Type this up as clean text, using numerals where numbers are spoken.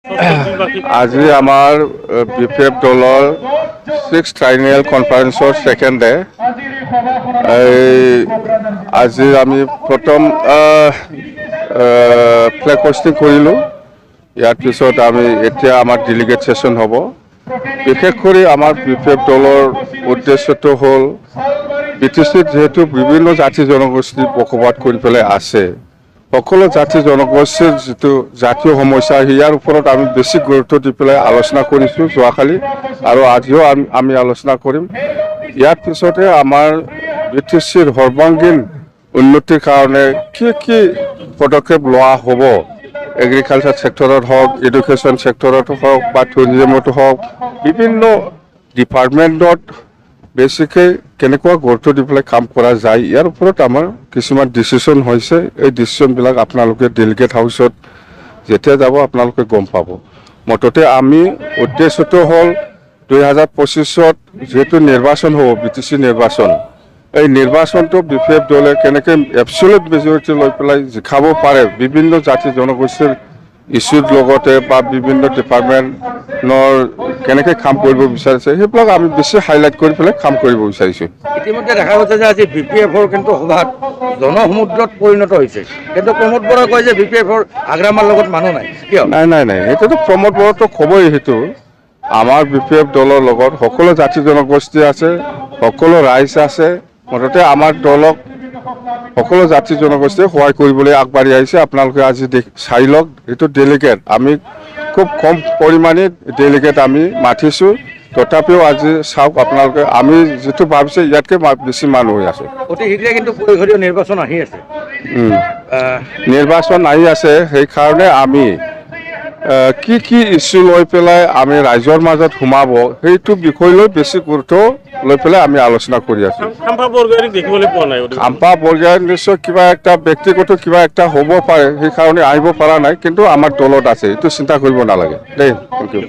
আজি আমাৰ BPF দলৰ 6th ট্ৰাইনিয়েল কনফাৰেন্সৰ সেকেন্ড ডে। আজি আমি প্ৰথম ফ্লেগ হোষ্টিং কৰিলোঁ। ইয়াৰ পিছত আমি এতিয়া আমাৰ ডেলিগেট সেশন হ'ব। বিশেষ কৰি আমাৰ BPF দলৰ উদ্দেশ্যটো হ'ল BTCত যেহেতু বিভিন্ন জাতি জনগোষ্ঠী বসবাস কৰি পেলাই আছে, সকলো জাতি জনগোষ্ঠীৰ যিটো জাতীয় সমস্যা ইয়াৰ ওপৰত আমি বেছি গুৰুত্ব দি পেলাই আলোচনা কৰিছোঁ যোৱাকালি, আৰু আজিও আমি আলোচনা কৰিম। ইয়াৰ পিছতে আমাৰ BTCৰ সৰ্বাংগীন উন্নতিৰ কাৰণে কি পদক্ষেপ লোৱা হ'ব, এগ্ৰিকালচাৰ সেক্টৰত হওক, এডুকেশ্যন সেক্টৰত হওক বা টুৰিজমত হওক, বিভিন্ন ডিপাৰ্টমেণ্টত বেছিকৈ কেনেকুৱা গুৰুত্ব দি পেলাই কাম কৰা যায়, ইয়াৰ ওপৰত আমাৰ কিছুমান ডিচিশ্যন হৈছে। এই ডিচিশ্যনবিলাক আপোনালোকে ডেলিগেট হাউচত যেতিয়া যাব আপোনালোকে গম পাব। মুঠতে আমি উদ্দেশ্যটো হ'ল 2025ত যিহেতু নিৰ্বাচন হ'ব, BTC নিৰ্বাচন, এই নিৰ্বাচনটো BPF দলে কেনেকৈ এবছলিউট মেজৰিটি লৈ পেলাই জিকাব পাৰে, বিভিন্ন জাতি জনগোষ্ঠীৰ ইছ্যুৰ লগতে বা বিভিন্ন ডিপাৰ্টমেণ্টৰ কেনেকৈ কাম কৰিব বিচাৰিছে, সেইবিলাক আমি বেছি হাইলাইট কৰি পেলাই কাম কৰিব বিচাৰিছোঁ। ইতিমধ্যে দেখা গৈছে যে আজি BPFৰ কিন্তু সভাত জনসমুদ্ৰত পৰিণত হৈছে, কিন্তু প্ৰমোদ বৰাই কয় যে BPFৰ আগ্ৰামাৰ লগত মানুহ নাই, কিয়? নাই, সেইটোতো প্ৰমোদ বৰাটো ক'বই। সেইটো আমাৰ BPF দলৰ লগত সকলো জাতি জনগোষ্ঠী আছে, সকলো ৰাইজ আছে। মুঠতে আমাৰ দলক সকলো জাতি জনগোষ্ঠীয়ে সহায় কৰিবলৈ আগবাঢ়ি আহিছে। আপোনালোকে আজি চাই লওক, এইটো ডেলিগেট আমি খুব কম পৰিমাণে ডেলিগেট আমি মাতিছোঁ, তথাপিও আজি চাওক আপোনালোকে, আমি যিটো ভাবিছে ইয়াতকৈ বেছি মানুহ হৈ আছে। অতি শীঘ্ৰে কিন্তু পৰিষদীয় নিৰ্বাচন আহি আছে। নিৰ্বাচন আহি আছে, সেইকাৰণে আমি কি ইছ্যু লৈ পেলাই আমি ৰাইজৰ মাজত সোমাব, সেইটো বিষয় লৈ বেছি গুৰুত্ব লৈ পেলাই আমি আলোচনা কৰি আছোঁ। খাম্পা বৰগোহাঁই নিশ্চয় কিবা একটা ব্যক্তিগত কিবা একটা হ'ব পাৰে, সেইকাৰণে আহিব পৰা নাই, কিন্তু আমাৰ দলত আছে, এইটো চিন্তা কৰিব নালাগে দেই। Thank U.